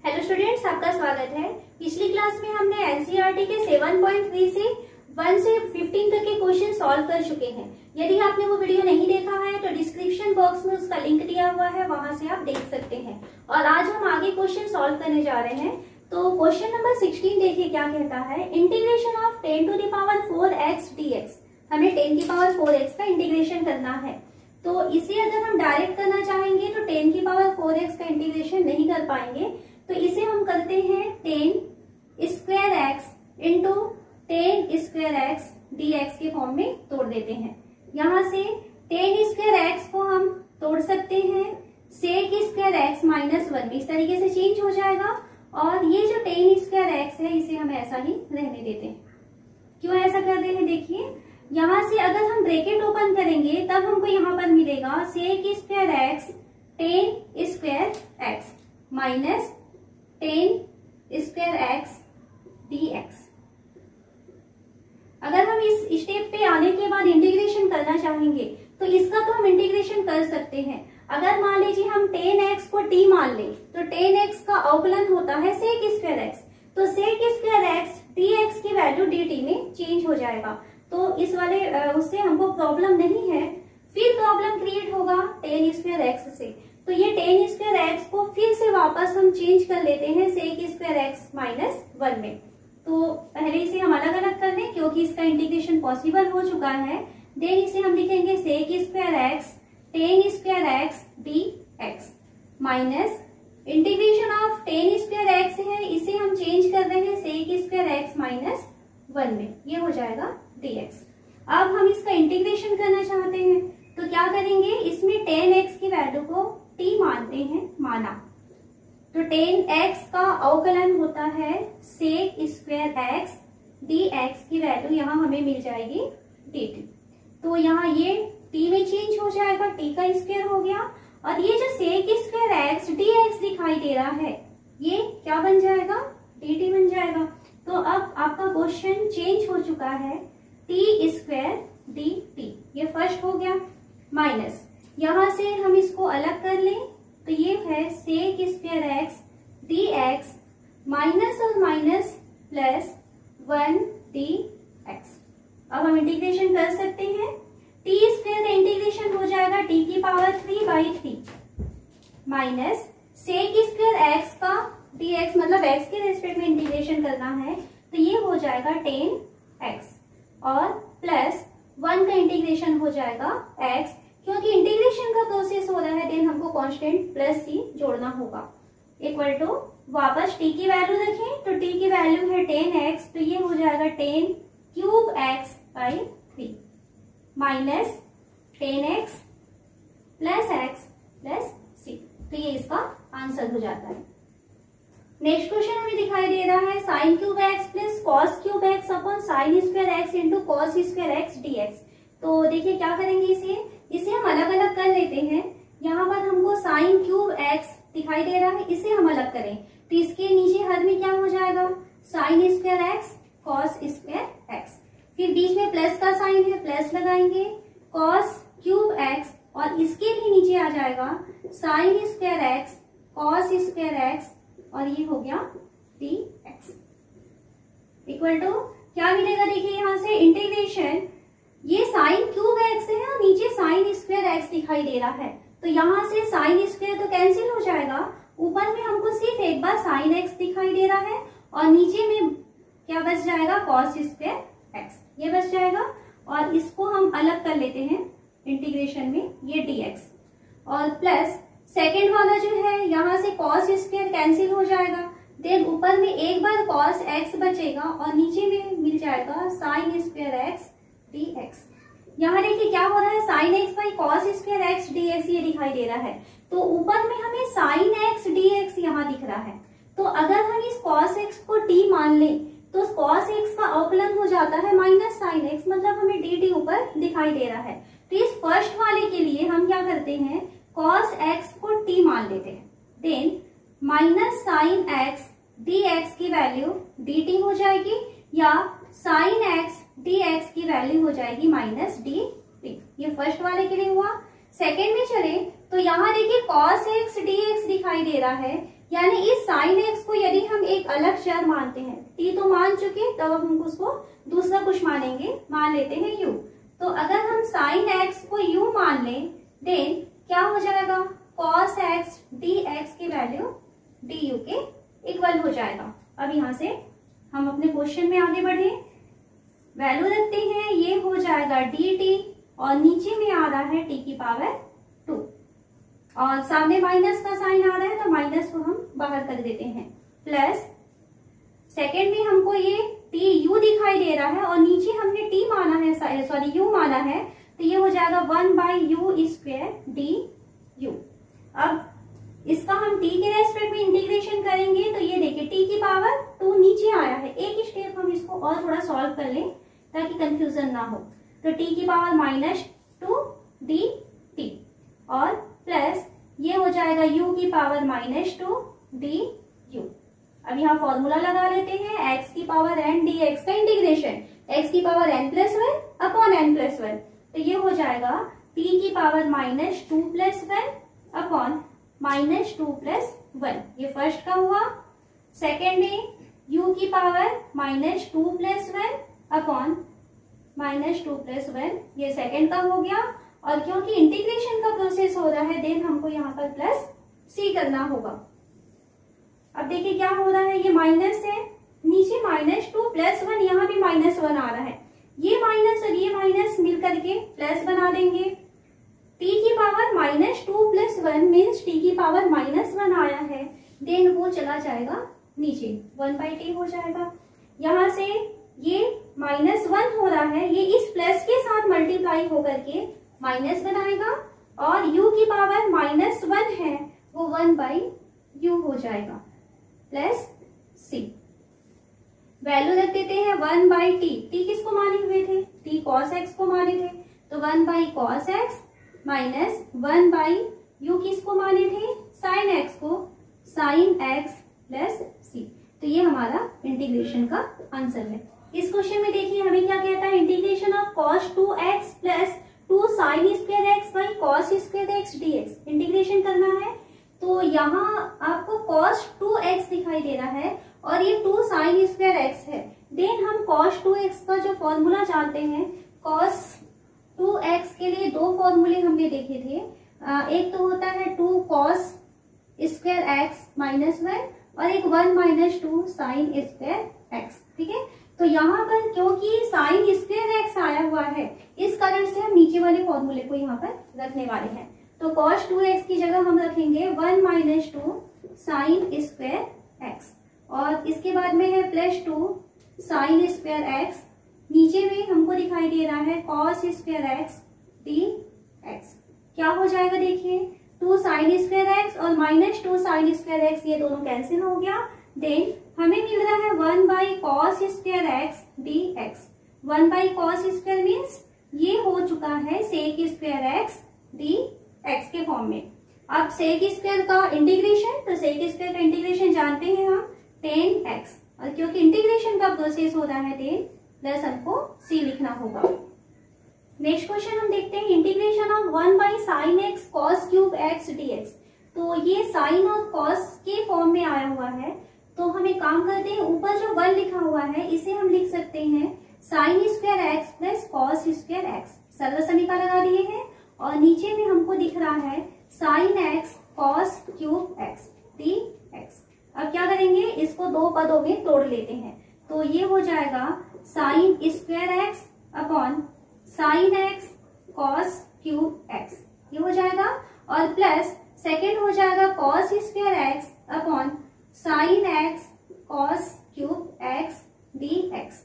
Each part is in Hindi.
हेलो स्टूडेंट्स, आपका स्वागत है। पिछली क्लास में हमने एनसीईआरटी के 7.3 से 1 से 15 तक के क्वेश्चन सॉल्व कर चुके हैं। यदि आपने वो वीडियो नहीं देखा है तो डिस्क्रिप्शन बॉक्स में उसका लिंक दिया हुआ है, वहां से आप देख सकते हैं। और आज हम आगे क्वेश्चन सॉल्व करने जा रहे हैं। तो क्वेश्चन नंबर 16 देखिए क्या कहता है। Integration of 10 to the power 4x dx। हमें 10 की पावर 4x का इंटीग्रेशन करना है। तो इसे अगर हम डायरेक्ट करना चाहेंगे तो 10 की पावर 4x का इंटीग्रेशन नहीं कर पाएंगे। तो इसे हम करते हैं 10 square x into 10 square X dx के फॉर्म में तोड़ देते हैं। यहाँ से 10 स्क्वायर एक्स को हम तोड़ सकते हैं सेक स्क्वायर एक्स माइनस 1 में, इस तरीके से चेंज हो जाएगा। और ये जो 10 स्क्वायर एक्स है इसे हम ऐसा ही रहने देते हैं। क्यों ऐसा कर रहे हैं देखिए, यहाँ से अगर हम ब्रैकेट ओपन करेंगे तब हमको यहाँ पर मिलेगा sec square X 10 square X minus 10 square X dx। अगर हम इस स्टेप पे आने के बाद इंटीग्रेशन करना चाहेंगे तो इसका तो हम इंटीग्रेशन कर सकते हैं। अगर मान लीजिए हम 10x को t मान लें तो 10x का अवकलन होता है सेक स्क्वायर एक्स। तो सेक स्क्वायर एक्स dx की वैल्यू dt में चेंज हो जाएगा। तो इस वाले उससे हमको प्रॉब्लम नहीं है। फिर प्रॉब्लम क्रिएट होगा 10 स्क्वायर एक्स से। तो ये 10 स्क्वायर एक्स को फिर से वापस हम चेंज कर लेते हैं सेक स्क्वायर एक्स माइनस 1 में। तो पहले इसे हम अलग अलग कर लें क्योंकि इसका इंटीग्रेशन पॉसिबल हो चुका है। देन इसे हम लिखेंगे sec square X 10 square X dx minus integration of 10 square X है, इसे हम चेंज कर रहे हैं सेक स्क्वायर एक्स माइनस 1 में, ये हो जाएगा dx। अब हम इसका इंटीग्रेशन करना चाहते हैं तो क्या करेंगे, इसमें 10x की वैल्यू को t मानते हैं, माना। तो 10x का अवकलन होता है सेक स्क्वायर एक्स dx की वैल्यू यहाँ हमें मिल जाएगी dt। तो यहाँ ये t में चेंज हो जाएगा, t का स्क्वायर हो गया। और ये जो सेक स्क्वायर एक्स dx दिखाई दे रहा है ये क्या बन जाएगा, dt बन जाएगा। तो अब आपका क्वेश्चन चेंज हो चुका है t स्क्वायर dt, ये फर्स्ट हो गया। माइनस यहां से हम इसको अलग कर लें तो ये है sec square X dx minus और माइनस प्लस 1 dx। अब हम इंटीग्रेशन कर सकते हैं। t स्क्वायर का इंटीग्रेशन हो जाएगा t की power 3/3 minus sec square X का dx, मतलब x के रेस्पेक्ट में इंटीग्रेशन करना है तो ये हो जाएगा 10x और प्लस 1 का इंटीग्रेशन हो जाएगा x। क्योंकि इंटीग्रेशन का प्रोसेस हो रहा है देन हमको कांस्टेंट प्लस c जोड़ना होगा। इक्वल टू वापस t की वैल्यू रखें तो t की वैल्यू है 10x, तो ये हो जाएगा 10 cube x/3 minus 10x plus x plus c। तो ये इसका आंसर हो जाता है। नेक्स्ट क्वेश्चन हमें दिखाई दे रहा है sine cube x plus cos cube x upon sine square x into cos square X dx। तो देखिए क्या करेंगे, इसे हम अलग अलग कर लेते हैं। यहाँ पर हमको साइन क्यूब एक्स दिखाई दे रहा है, इसे हम अलग करें तो इसके नीचे हर में क्या हो जाएगा, sine square x cos square x. फिर बीच में प्लस का साइन है, प्लस लगाएंगे कॉस क्यूब एक्स और इसके भी नीचे आ जाएगा sine square x cos square x और ये हो गया dx। इक्वल टू क्या मिलेगा, देखिए यहाँ से इंटीग्रेशन, ये साइन क्यूब एक्स है और नीचे साइन स्क्वायर एक्स दिखाई दे रहा है। तो यहाँ से साइन स्क्वायर तो कैंसिल हो जाएगा, ऊपर में हमको सिर्फ एक बार साइन एक्स दिखाई दे रहा है और नीचे में क्या बच जाएगा, कॉस स्क्वायर एक्स, ये बच जाएगा। और इसको हम अलग कर लेते हैं इंटीग्रेशन में, ये dx और प्लस सेकेंड वाला जो है यहाँ से कॉस स्क्वायर कैंसिल हो जाएगा। देन ऊपर में एक बार कॉस एक्स बचेगा और नीचे में मिल जाएगा साइन स्क्वायर एक्स dx। यहाँ देखिए क्या हो रहा है, sine x by cos square X dx ये दिखाई दे रहा है। तो ऊपर में हमें साइन एक्स dx यहाँ दिख रहा है। तो अगर हम इस कॉस एक्स को t मान लें तो कॉस एक्स का अवकलन हो जाता है माइनस साइन एक्स, मतलब हमें dt ऊपर दिखाई दे रहा है। तो इस फर्स्ट वाले के लिए हम क्या करते हैं, कॉस एक्स को t मान लेते हैं। Then minus sine X dx की वैल्यू dt हो जाएगी या साइन एक्स dx की वैल्यू हो जाएगी माइनस dt। ये फर्स्ट वाले के लिए हुआ। सेकेंड में चले तो यहाँ देखिए cos x dx दिखाई दे रहा है, यानी इस साइन एक्स को यदि हम एक अलग चर मानते हैं, टी तो मान चुके, तब हम उसको दूसरा कुछ मानेंगे, मान लेते हैं यू। तो अगर हम साइन एक्स को यू मान लें, देन क्या हो जाएगा, कॉस एक्स डी एक्स की वैल्यू डी यू के इक्वल हो जाएगा। अब यहाँ से हम अपने क्वेश्चन में आगे बढ़े, वैल्यू रखते हैं, ये हो जाएगा डी टी और नीचे में आ रहा है टी की पावर 2 और सामने माइनस का साइन आ रहा है तो माइनस को हम बाहर कर देते हैं, प्लस सेकेंड में हमको ये टी यू दिखाई दे रहा है और नीचे हमने टी माना है, सॉरी यू माना है, तो ये हो जाएगा 1/u² डी यू। अब इसका हम t के रेस्पेक्ट में इंटीग्रेशन करेंगे तो ये देखिए t की पावर 2 नीचे आया है। एक स्टेप हम इसको और थोड़ा सॉल्व कर लें ताकि कंफ्यूजन ना हो। तो t की पावर -2 डी टी और प्लस ये हो जाएगा u की पावर -2 डी यू। अब यहाँ फॉर्मूला लगा लेते हैं, x की पावर n dx का इंटीग्रेशन, x की पावर n+1 अपॉन n+1, तो ये हो जाएगा t की पावर -2 + 1 अपॉन -2 + 1, ये फर्स्ट का हुआ। सेकेंड में u की पावर -2 + 1 अपॉन -2 + 1, ये सेकेंड का हो गया। और क्योंकि इंटीग्रेशन का प्रोसेस हो रहा है, देन हमको यहाँ पर प्लस सी करना होगा। अब देखिए क्या हो रहा है, ये माइनस है, नीचे -2 + 1, यहाँ भी -1 आ रहा है, ये माइनस और ये माइनस मिल करके प्लस बना देंगे। t की पावर -2 + 1 मीन्स t की पावर -1 आया है, देन वो चला जाएगा नीचे, 1/t हो जाएगा। यहाँ से ये -1 हो रहा है, ये इस प्लस के साथ मल्टीप्लाई होकर के माइनस बनाएगा और u की पावर -1 है, वो 1/u हो जाएगा प्लस c। वैल्यू रख देते हैं 1/t, t किसको माने हुए थे, t cos x को माने थे, तो 1/cos x माइनस 1/u किसको माने थे, sin x को, sin x प्लस c। तो ये हमारा इंटीग्रेशन का आंसर है। इस क्वेश्चन में देखिए हमें क्या कहता है, integration of cos 2x plus 2 sin² x by cos² x dx integration करना है। तो यहाँ आपको cos 2x दिखाई दे रहा है और ये 2 sin² x है, देन हम cos 2x का जो फॉर्मूला जानते हैं, cos 2x के लिए 2 फॉर्मूले हमने देखे थे, एक तो होता है 2 cos² x -1 और एक 1 - 2 sin² x, ठीक है। तो यहाँ पर क्योंकि sin² x आया हुआ है, इस कारण से हम नीचे वाले फॉर्मूले को यहाँ पर रखने वाले हैं। तो cos 2x की जगह हम रखेंगे 1 - 2 sin² x और इसके बाद में है +2 sin² x, नीचे में हमको दिखाई दे रहा है cos² x dx। क्या हो जाएगा देखिए, 2 sin² x और -2 sin² x, ये दोनों कैंसिल हो गया, देन हमें मिल रहा है 1/cos² x dx। 1/cos² means ये हो चुका है sec² x dx के फॉर्म में। अब sec² का इंटीग्रेशन, तो sec² का इंटीग्रेशन जानते हैं हम 10x, और क्योंकि इंटीग्रेशन का प्रोसेस हो रहा है 10 प्लस हमको c लिखना होगा। नेक्स्ट क्वेश्चन हम देखते हैं, integration of 1/sin x cos³ x dx। तो ये साइन और कॉस के फॉर्म में आया हुआ है, तो हम एक काम करते हैं, ऊपर जो 1 लिखा हुआ है इसे हम लिख सकते हैं sin² x plus cos² x, सरल समीकरण लगा दिए हैं और नीचे में हमको दिख रहा है sin x cos³ x dx। अब क्या करेंगे, इसको 2 पदों में तोड़ लेते हैं, तो ये हो जाएगा sin² x upon sin x cos³ x, ये हो जाएगा, और प्लस सेकेंड हो जाएगा cos² x upon sin x cos³ x dx।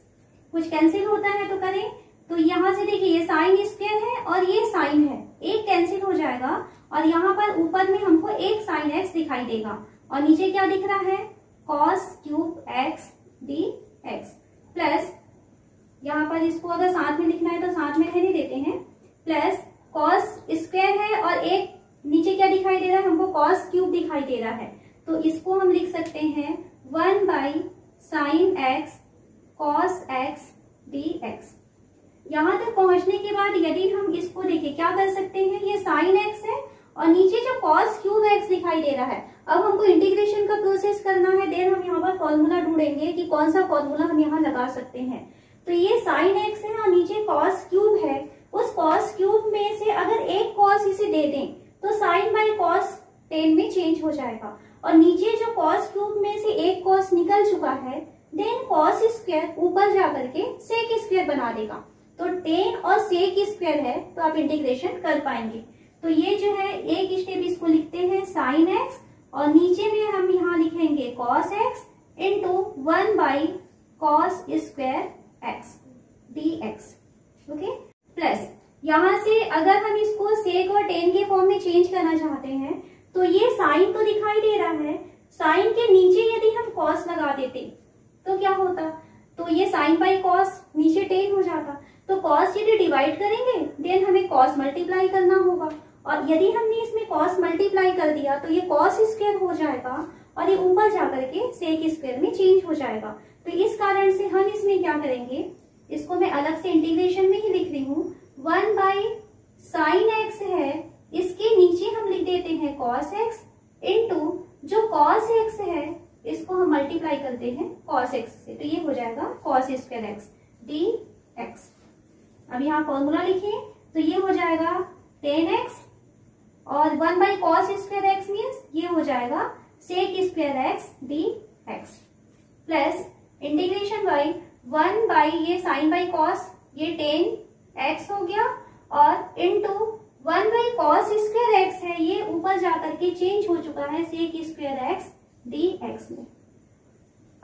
कुछ कैंसिल होता है तो करें, तो यहाँ से देखिए ये sin² है और ये sin है, एक कैंसिल हो जाएगा और यहाँ पर ऊपर में हमको एक sin x दिखाई देगा और नीचे क्या दिख रहा है cos³ x dx, प्लस यहाँ पर इसको अगर साथ में लिखना है तो साथ में रहने देते हैं, प्लस cos² है और एक नीचे क्या दिखाई दे रहा है, हमको cos³ दिखाई दे रहा है, तो इसको हम लिख सकते हैं 1/sin x cos x dx। यहाँ तक पहुंचने के बाद यदि हम इसको देखिए क्या कर सकते हैं, ये sin x है और नीचे जो cos³ x दिखाई दे रहा है, अब हमको इंटीग्रेशन का प्रोसेस करना है, देन हम यहाँ पर फॉर्मूला ढूंढेंगे कि कौन सा फॉर्मूला हम यहाँ लगा सकते हैं। तो ये साइन एक्स है और नीचे कॉस क्यूब है, उस कॉस क्यूब में से अगर एक कॉस इसे दे दें तो साइन बाई कॉस 10 में चेंज हो जाएगा, और नीचे जो कॉस क्यूब में से एक कॉस निकल चुका है, देन कॉस स्क्वायर ऊपर जाकर के सेक स्क्वायर बना देगा। तो 10 और सेक स्क्वायर है तो आप इंटीग्रेशन कर पाएंगे। तो ये जो है एक स्टेप इसको लिखते हैं साइन एक्स, और नीचे में हम यहाँ लिखेंगे cos x into 1 by cos square X D x. Okay, plus यहाँ से अगर हम इसको सेक और 10 के फॉर्म में चेंज करना चाहते हैं तो ये साइन तो दिखाई दे रहा है, साइन के नीचे यदि हम कॉस लगा देते तो क्या होता, तो ये साइन बाई कॉस नीचे 10 हो जाता। तो कॉस यदि डिवाइड करेंगे देन हमें कॉस मल्टीप्लाई करना होगा, और यदि हमने इसमें कॉस मल्टीप्लाई कर दिया तो ये कॉस स्क्वायर हो जाएगा और ये ऊपर जाकर के सेक स्क्वायर में चेंज हो जाएगा। तो इस कारण से हम इसमें क्या करेंगे, इसको मैं अलग से इंटीग्रेशन में ही लिख रही हूँ, 1 बाई साइन एक्स है, इसके नीचे हम लिख देते हैं कॉस एक्स इंटू जो कॉस एक्स है इसको हम मल्टीप्लाई करते हैं कॉस एक्स से, तो ये हो जाएगा cos square X D x. अब यहाँ फॉर्मूला लिखिए, तो ये हो जाएगा 10x और 1 by cos square X means ये हो जाएगा sec square X D X, plus integration by 1 by ये साइन बाई कॉस ये 10x हो गया, और into 1 by cos square X है, ये ऊपर जाकर के चेंज हो चुका है sec square X D X में।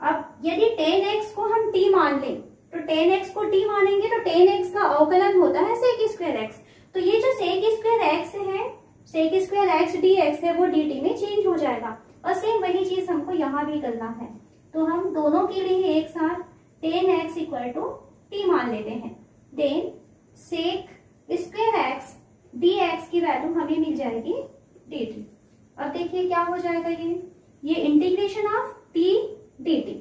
अब यदि 10x को हम t मान लें तो 10x को t मानेंगे तो 10x का अवकलन होता है सेक स्क्वायर एक्स। तो ये जो सेक स्क्वायर एक्स है, sec square X D X है, वो dt में चेंज हो जाएगा, और सेम वही चीज हमको यहाँ भी करना है। तो हम दोनों के लिए एक साथ 10x इक्वल टू t मान लेते हैं, then sec square X D X की वैल्यू हमें मिल जाएगी dt। अब देखिए क्या हो जाएगा, ये integration of t dt,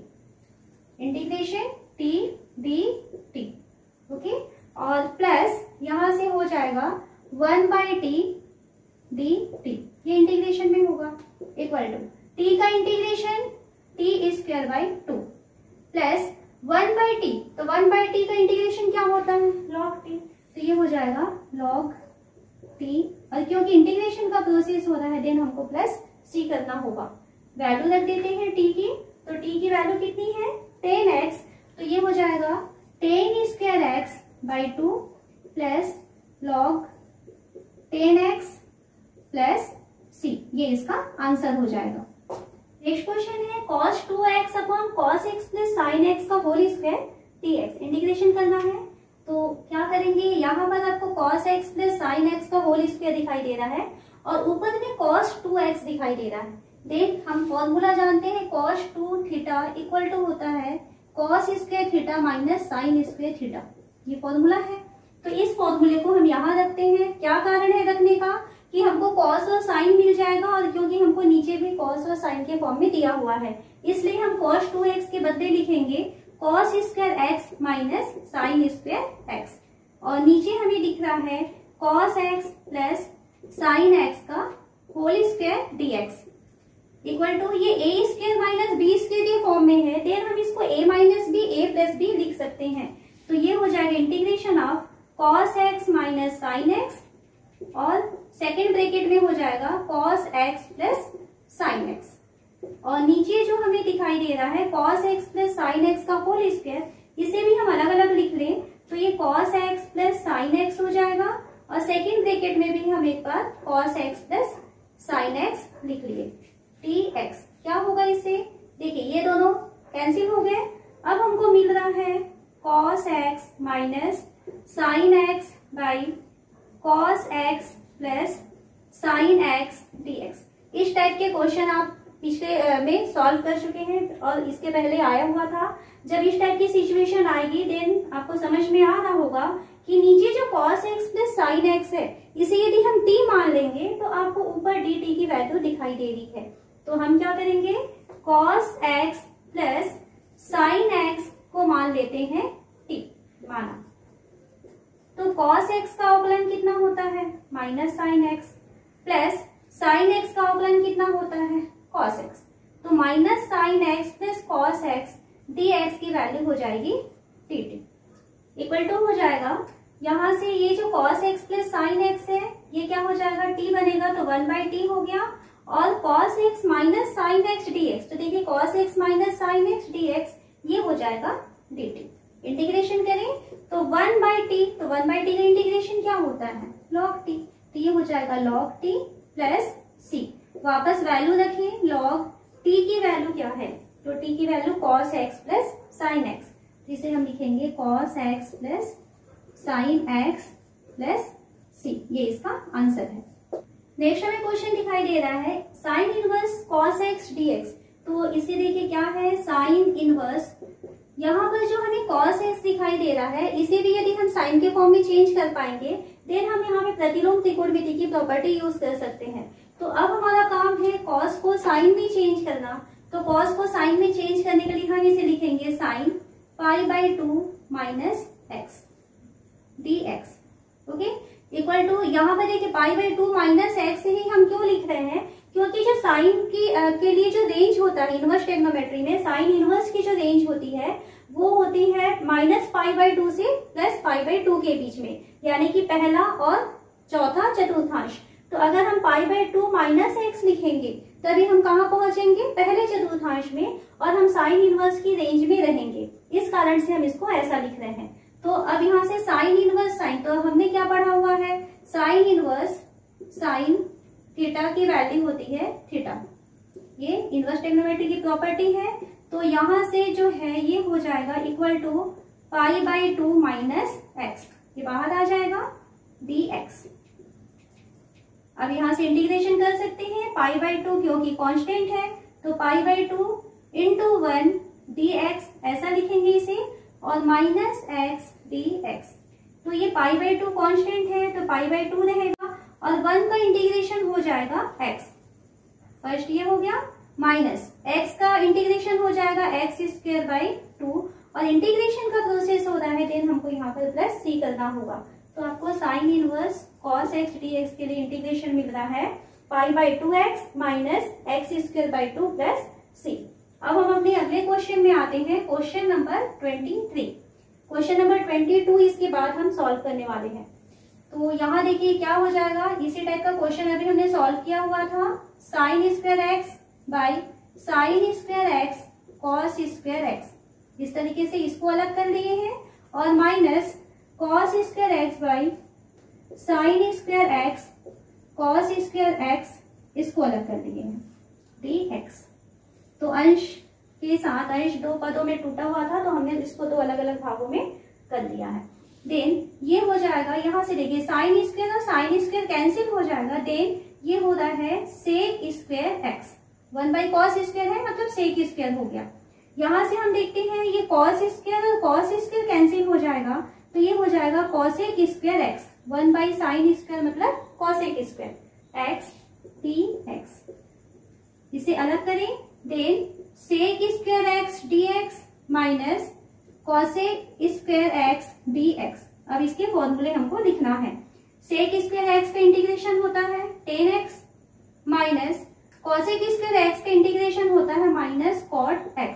integration t dt, okay, और प्लस यहां से हो जाएगा 1 बाई टी dt, ये इंटीग्रेशन में होगा, इक्वल टू t का integration t square by 2 plus 1 by T, तो 1 बाई टी का इंटीग्रेशन क्या होता है, log t, तो ये हो जाएगा log t, और क्योंकि इंटीग्रेशन का प्रोसेस हो रहा है देन हमको प्लस c करना होगा। वैल्यू रख देते हैं t की, तो t की वैल्यू कितनी है 10x, तो ये हो जाएगा 10 square x by 2 plus log 10x plus c, ये इसका आंसर हो जाएगा। नेक्स्ट क्वेश्चन है cos 2x upon cos x plus sin x का होल स्क्वायर dx, इंटीग्रेशन करना है। तो क्या करेंगे, यहाँ पर आपको cos x plus sin x का होल स्क्वायर दिखाई दे रहा है और ऊपर में cos 2x दिखाई दे रहा है। देन हम फॉर्मूला जानते हैं cos 2 थीटा इक्वल टू होता है cos square theta minus sin square theta, ये फॉर्मूला है। तो इस फॉर्मूले को हम यहाँ रखते हैं। क्या कारण है रखने का, कि हमको cos और sin मिल जाएगा, और क्योंकि हमको नीचे भी cos और sin के फॉर्म में दिया हुआ है, इसलिए हम cos 2x के बदले लिखेंगे cos square x minus sin square x, और नीचे हमें दिख रहा है cos x plus sin x का whole square dx equal to, ये a square minus B square के फॉर्म में है, देन हम इसको a minus B a plus B लिख सकते हैं। तो ये हो जाएगा integration of cos x minus sin x, और सेकेंड ब्रैकेट में हो जाएगा cos x plus sin x, और नीचे जो हमें दिखाई दे रहा है cos x plus sin x का होल स्क्वायर, इसे भी हम अलग अलग लिख लें तो ये cos x plus sin x हो जाएगा, और सेकेंड ब्रैकेट में भी हम एक बार cos x plus sin x लिख लिए dx। क्या होगा इससे, देखिए ये दोनों कैंसिल हो गए। अब हमको मिल रहा है cos x minus sin x by cos x plus sin x dx। इस टाइप के क्वेश्चन आप पिछले में सॉल्व कर चुके हैं और इसके पहले आया हुआ था। जब इस टाइप की सिचुएशन आएगी देन आपको समझ में आ रहा होगा कि नीचे जो cos x plus sin x है, इसे यदि हम t मान लेंगे तो आपको ऊपर dt की वैल्यू दिखाई दे रही है। तो हम क्या करेंगे, cos x plus sin x को मान लेते हैं t, माना, तो cos x का अवकलन कितना होता है minus sin x, plus sin x का अवकलन कितना होता है कॉस एक्स। तो minus sine x plus cos x D X की वैल्यू हो जाएगी डी टी, इक्वल टू हो जाएगा यहाँ से ये जो cos x plus sine x है ये क्या हो जाएगा टी बनेगा, तो 1/t हो गया, और cos x minus sine x D x, तो देखिए cos x minus sine x D x ये हो जाएगा डी टी। इंटीग्रेशन करें तो 1/t, तो 1/t का इंटीग्रेशन क्या होता है log t, तो ये हो जाएगा log t प्लस c। वापस वैल्यू रखें, log t की वैल्यू क्या है, तो t की value cos x plus sin x, तो इसे हम लिखेंगे cos x plus sin x plus c, ये इसका आंसर है। नेक्स्ट हमें क्वेश्चन दिखाई दे रहा है sine inverse cos x dx, तो इसे देखिए क्या है साइन इनवर्स, यहाँ पर जो हमें cos x दिखाई दे रहा है इसे भी यदि हम साइन के फॉर्म में चेंज कर पाएंगे देन हम यहाँ पे प्रतिलोम त्रिकोणमिति की प्रॉपर्टी यूज कर सकते हैं। तो अब हमारा काम है cos को साइन में चेंज करना, तो cos को साइन में चेंज करने के लिए हम इसे लिखेंगे sine π/2 minus x D x, okay, equal to यहाँ पर देखिए π/2 माइनस एक्स ही हम क्यों लिख रहे हैं, क्योंकि जो साइन की के लिए जो रेंज होता है इनवर्स ट्रिग्नोमेट्री में साइन इनवर्स की जो रेंज होती है वो होती है -π/2 से +π/2 के बीच में, यानी कि पहला और चौथा चतुर्थांश। तो अगर हम π/2 माइनस एक्स लिखेंगे तभी हम कहाँ पहुंचेंगे, पहले चतुर्थांश में, और हम साइन इनवर्स की रेंज में रहेंगे, इस कारण से हम इसको ऐसा लिख रहे हैं। तो अब यहाँ से साइन इनवर्स साइन, तो हमने क्या पढ़ा हुआ है साइन इनवर्स साइन थीटा की वैल्यू होती है थीटा, ये इनवर्स ट्रिग्नोमेट्री की प्रॉपर्टी है। तो यहाँ से जो है ये हो जाएगा इक्वल टू π/2 माइनस एक्स, ये बाहर आ जाएगा डी एक्स। अब यहाँ से इंटीग्रेशन कर सकते हैं π/2 क्योंकि कांस्टेंट है, तो π/2 इंटू 1 डी एक्स ऐसा लिखेंगे इसे, और माइनस एक्स डी एक्स, तो ये π/2 कांस्टेंट है तो π/2 रहेगा, और 1 का इंटीग्रेशन हो जाएगा x, फर्स्ट ये हो गया, माइनस x का इंटीग्रेशन हो जाएगा x²/2, और इंटीग्रेशन का प्रोसेस हो रहा है देन हमको यहाँ पर प्लस c करना होगा। तो आपको sine inverse cos x dx के लिए इंटीग्रेशन मिल रहा है π/2x minus x²/2 plus c। अब हम अपने अगले क्वेश्चन में आते हैं, क्वेश्चन नंबर 23। क्वेश्चन नंबर 22 इसके बाद हम सॉल्व करने वाले हैं। तो यहाँ देखिए क्या हो जाएगा, इसी टाइप का क्वेश्चन अभी हमने सॉल्व किया हुआ था, sin² x by sin² x cos² x, इस तरीके से इसको अलग कर लिए हैं, और minus cos² x by sin² x cos² x इसको अलग कर लिए हैं dx। तो अंश के साथ अंश दो पदों में टूटा हुआ था तो हमने इसको दो अलग अलग भागों में कर दिया है। देन ये हो जाएगा, यहाँ से देखिए sin² और sin² कैंसिल हो जाएगा, देन ये हो रहा है sec² x, 1/cos² है मतलब sec² हो गया। यहाँ से हम देखते हैं ये cos² और cos² कैंसिल हो जाएगा, तो ये हो जाएगा cosec² x, 1/sin² मतलब cosec² x dx, इसे अलग करें, then sec² x dx minus cosec² x dx। अब इसके फॉर्मूले हमको लिखना है, sec² x का इंटीग्रेशन होता है tan x minus cosec² x का इंटीग्रेशन होता है माइनस cot x,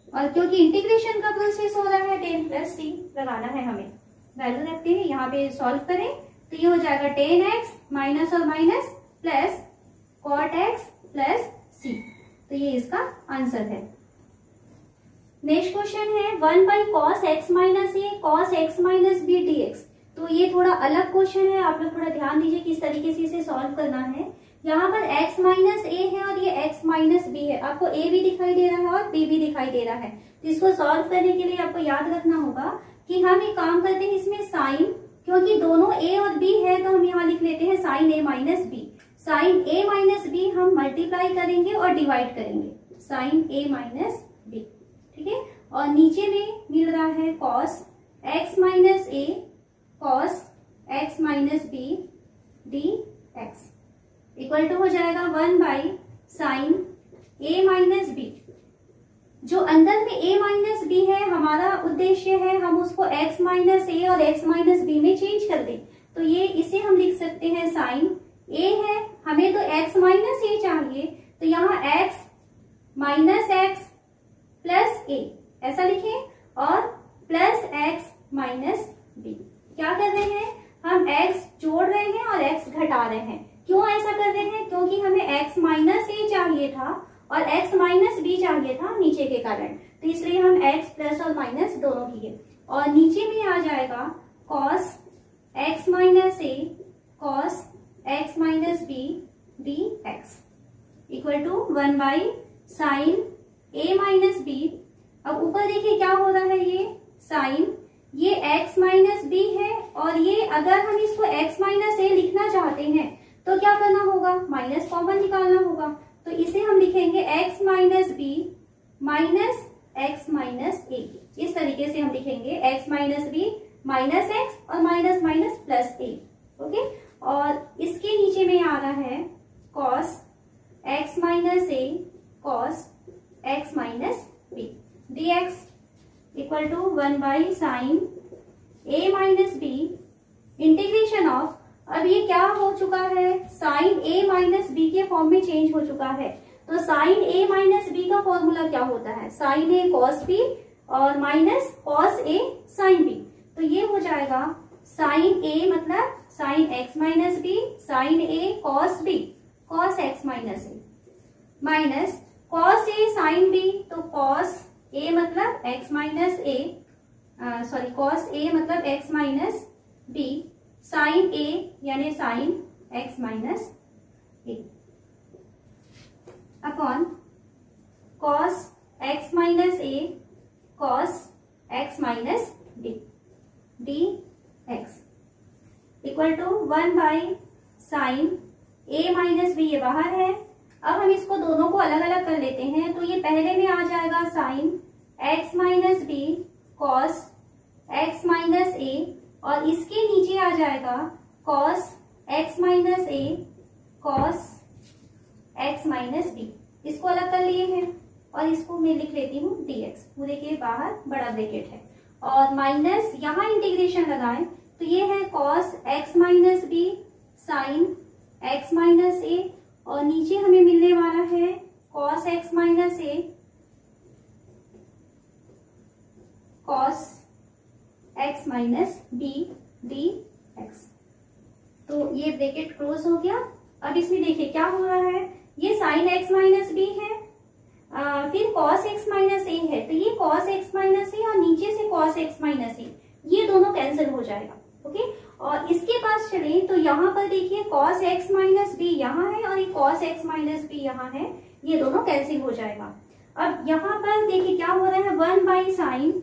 और क्योंकि इंटीग्रेशन का प्रोसेस हो रहा है tan प्लस c लगाना है हमें, वैल्यू रखते हैं यहाँ पे सॉल्व करें, तो ये हो जाएगा tan x माइनस और minus plus cot x plus c, तो ये इसका आंसर है। नेक्स्ट क्वेश्चन है 1/cos x minus a cos x minus b dx। तो ये थोड़ा अलग क्वेश्चन है, आप लोग थोड़ा ध्यान दीजिए किस तरीके से इसे सॉल्व करना है। यहाँ पर x माइनस a है और ये x माइनस b है, आपको a भी दिखाई दे रहा है और b भी दिखाई दे रहा है। तो इसको सॉल्व करने के लिए आपको याद रखना होगा कि हम एक काम करते हैं इसमें साइन, क्योंकि दोनों a और b है तो हम यहाँ लिख लेते हैं sine a minus b। Sine a minus b हम मल्टीप्लाई करेंगे और डिवाइड करेंगे, साइन a माइनस b, ठीक है। और नीचे में मिल रहा है cos x minus a cos x minus b dx equal to हो जाएगा 1/sin a माइनस b। जो अंदर में a माइनस b है हमारा उद्देश्य है हम उसको x माइनस a और x माइनस b में चेंज कर दें, तो ये इसे हम लिख सकते हैं साइन a है, हमें तो x माइनस a चाहिए, तो यहाँ x माइनस एक्स प्लस ए ऐसा लिखें और प्लस एक्स माइनस बी। क्या कर रहे हैं, हम x जोड़ रहे हैं और x घटा रहे हैं। क्यों ऐसा कर रहे हैं, क्योंकि हमें x माइनस ए चाहिए था और x माइनस बी चाहिए था नीचे के कारण, तो इसलिए हम x प्लस और माइनस दोनों किए। और नीचे में आ जाएगा cos x minus A cos x minus B D x equal to 1 by sine a minus B. अब ऊपर देखिए क्या हो रहा है, ये साइन, ये x माइनस बी है और ये अगर हम इसको x माइनस ए लिखना चाहते हैं तो क्या करना होगा, माइनस कॉमन निकालना होगा। तो इसे हम लिखेंगे x minus b minus x minus a. इस तरीके से हम लिखेंगे x minus b minus x और minus minus plus a. Okay, और इसके नीचे में आ रहा है cos x minus A cos x minus B D x equal to 1 by sine a minus b integration of. अब ये क्या हो चुका है, साइन a माइनस बी के फॉर्म में चेंज हो चुका है। तो साइन a माइनस बी का फॉर्मूला क्या होता है, साइन a कॉस बी और minus cos a sine B. तो ये हो जाएगा साइन a मतलब sine x minus B sine a cos b cos x minus A minus cos a sine b, तो कॉस a मतलब x minus a sorry cos a मतलब x minus b sine a यानी sine x minus a upon cos x minus a cos x minus b D x equal to 1 by sine a minus B, ये बाहर है। अब हम इसको दोनों को अलग अलग कर लेते हैं, तो ये पहले में आ जाएगा sine x minus b cos x minus a और इसके नीचे आ जाएगा cos x minus a cos x minus b. इसको अलग कर लिए हैं और इसको मैं लिख लेती हूँ dx। वो देखिए बाहर बड़ा ब्रैकेट है और माइनस यहाँ इंटीग्रेशन लगाएं तो ये है cos x minus B sine x minus a और नीचे हमें मिलने वाला है cos x minus a cos x minus B D x. तो ये ब्रैकेट क्लोज हो गया। अब इसमें देखिए क्या हो रहा है, ये साइन x माइनस बी है फिर cos x माइनस ए है, तो ये cos x माइनस ए और नीचे से cos x माइनस ए, ये दोनों कैंसिल हो जाएगा। ओके, और इसके पास चले तो यहाँ पर देखिए cos x माइनस बी यहाँ है और ये cos x माइनस बी यहाँ है, ये दोनों कैंसिल हो जाएगा। अब यहाँ पर देखिए क्या हो रहा है, 1 by sine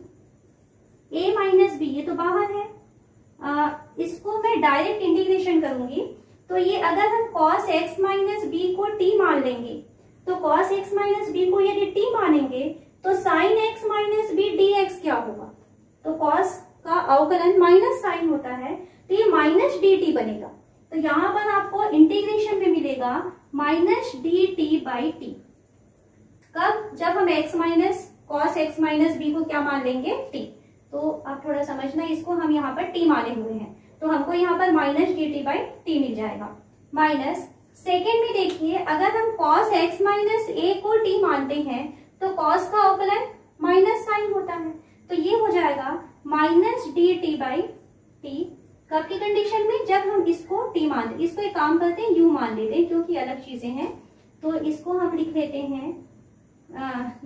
a minus B, ये तो बाहर है, इसको मैं डायरेक्ट इंटीग्रेशन करूंगी तो ये अगर हम cos x माइनस बी को t मान लेंगे तो cos x माइनस बी को यदि t मानेंगे तो sin x minus B dx क्या होगा, तो cos का अवकलन माइनस साइन होता है तो ये माइनस dt बनेगा। तो यहाँ पर आपको इंटीग्रेशन में मिलेगा माइनस dt बाई टी। कब, जब हम x minus cos x minus B को क्या मान लेंगे, t। तो आप थोड़ा समझना, इसको हम यहाँ पर t माने हुए हैं तो हमको यहाँ पर माइनस dt बाई टी मिल जाएगा। माइनस सेकेंड में देखिए अगर हम cos x माइनस ए को t मानते हैं तो cos का अवकलन माइनस साइन होता है तो ये हो जाएगा माइनस dt बाई टी। कब की कंडीशन में, जब हम इसको t मान लेते, इसको एक काम करते हैं u मान लेते हैं क्योंकि अलग चीजें हैं, तो इसको हम लिख लेते हैं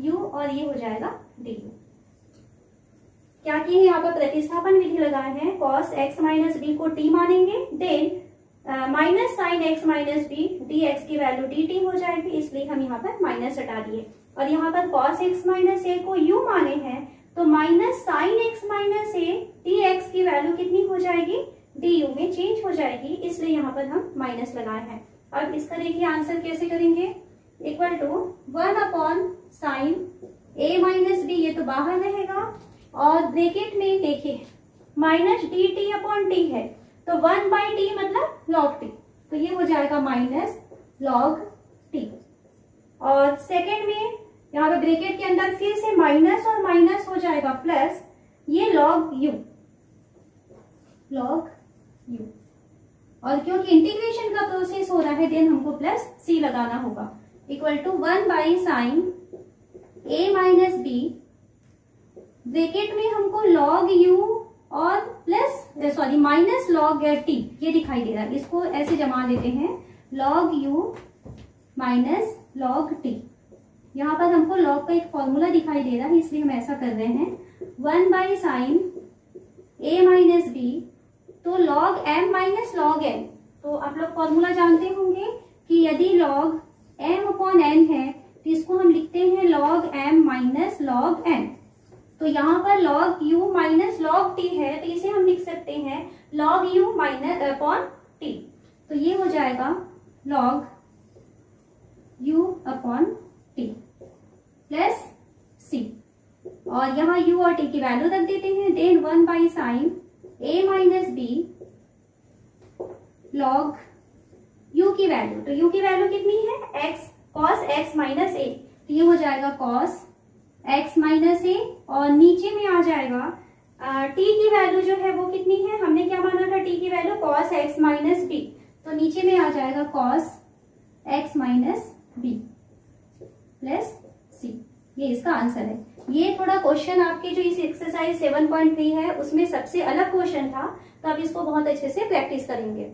u और ये हो जाएगा du। क्या किए यहाँ पर प्रतिस्थापन विधि लगाए हैं, cos x माइनस बी को t मानेंगे then minus sine x minus B D X की वैल्यू dt हो जाएगी, इसलिए हम यहाँ पर माइनस हटा दिए। और यहाँ पर cos x माइनस ए को u माने हैं तो minus sine x minus A D X की वैल्यू कितनी हो जाएगी, du में चेंज हो जाएगी, इसलिए यहाँ पर हम माइनस लगाए हैं। अब इसका देखिए आंसर कैसे करेंगे, equal to 1 upon sine a minus B, ये तो बाहर रहेगा और ब्रैकेट में देखिए minus d t upon t है तो 1 बाई टी मतलब लॉग टी, तो ये हो जाएगा माइनस लॉग टी। और सेकेंड में यहाँ पे ब्रैकेट के अंदर फिर से माइनस और माइनस हो जाएगा प्लस ये लॉग यू और क्योंकि इंटीग्रेशन का प्रोसेस हो रहा है देन हमको प्लस सी लगाना होगा। Equal to 1/sin a minus b, bracket में हमको log u और plus sorry minus log t ये दिखाई दे रहा है, इसको ऐसे जमा लेते हैं, log u minus log t। यहाँ पर हमको log का एक फॉर्मूला दिखाई दे रहा है, इसलिए हम ऐसा कर रहे हैं 1/sin a माइनस बी, तो log m minus log n। तो आप लोग फॉर्मूला जानते होंगे कि यदि log m अपॉन n है तो इसको हम लिखते हैं log m minus log n। तो यहाँ पर log u minus log t है, तो इसे हम लिख सकते हैं log u minus upon t। तो ये हो जाएगा log u upon t plus c, और यहाँ u और t की वैल्यू रख देते हैं। Then 1/sin a minus b log u की वैल्यू, तो u की वैल्यू कितनी है x cos x minus a, तो ये हो जाएगा cos x माइनस a, और नीचे में आ जाएगा t की वैल्यू जो है वो कितनी है, हमने क्या माना था t की value cos x minus b, तो नीचे में आ जाएगा cos x minus b plus c। ये इसका आंसर है। ये थोड़ा क्वेश्चन आपके जो इस एक्सरसाइज 7.3 है उसमें सबसे अलग क्वेश्चन था, तो आप इसको बहुत अच्छे से प्रैक्टिस करेंगे।